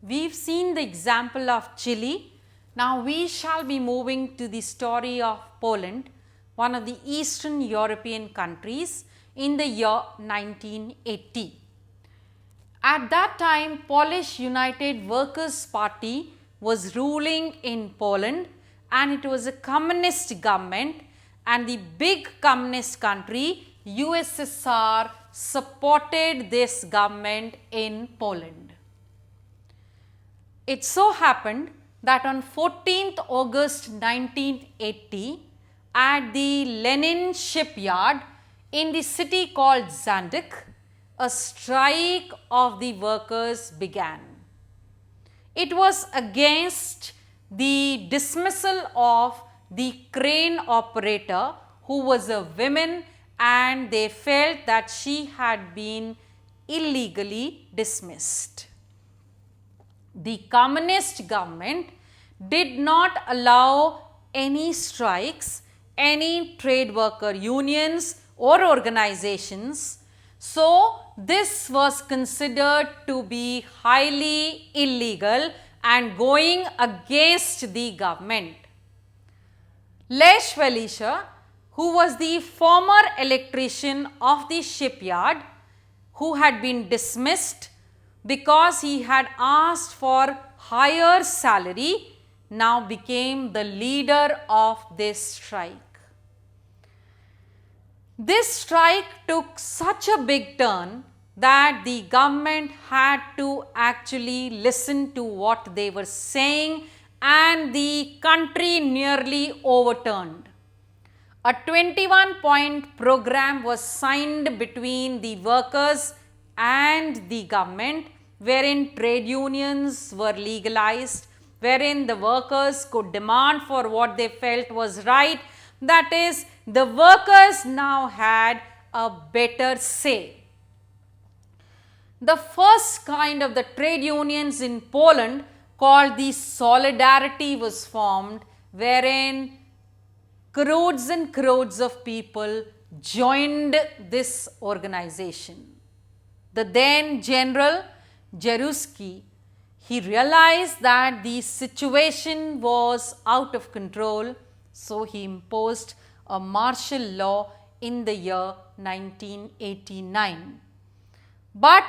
we've seen the example of Chile. Now we shall be moving to the story of Poland, one of the Eastern European countries, in the year 1980. At that time, Polish United Workers' Party was ruling in Poland, and it was a communist government, and the big communist country USSR supported this government in Poland. It so happened that on 14th August 1980, at the Lenin shipyard in the city called Zandik, a strike of the workers began. It was against the dismissal of the crane operator, who was a woman, and they felt that she had been illegally dismissed. The communist government did not allow any strikes, any trade worker unions or organizations. So, this was considered to be highly illegal and going against the government. Lech Wałęsa, who was the former electrician of the shipyard, who had been dismissed because he had asked for higher salary, now became the leader of this strike. This strike took such a big turn that the government had to actually listen to what they were saying, and the country nearly overturned. A 21-point program was signed between the workers and the government, wherein trade unions were legalized, wherein the workers could demand for what they felt was right. That is, the workers now had a better say. The first kind of the trade unions in Poland, called the Solidarity, was formed, wherein crores and crores of people joined this organization. The then General Jaruzelski, he realized that the situation was out of control, so he imposed a martial law in the year 1989. But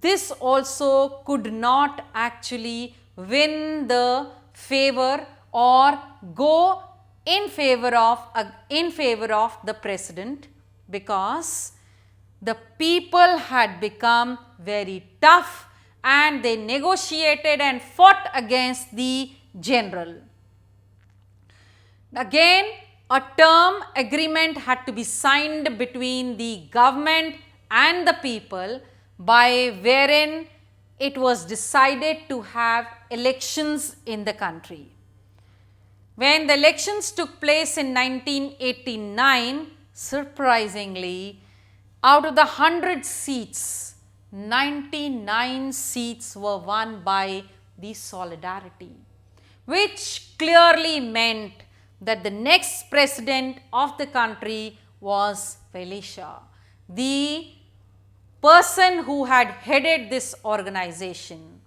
this also could not actually win the favor or go in favor of the president, because the people had become very tough and they negotiated and fought against the general. Again, a term agreement had to be signed between the government and the people, by wherein it was decided to have elections in the country. When the elections took place in 1989, surprisingly, out of the 100 seats, 99 seats were won by the Solidarity, which clearly meant that the next president of the country was Wałęsa, the person who had headed this organization.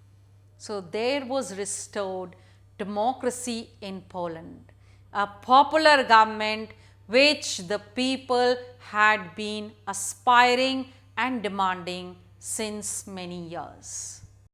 So, there was restored democracy in Poland, a popular government which the people had been aspiring and demanding since many years.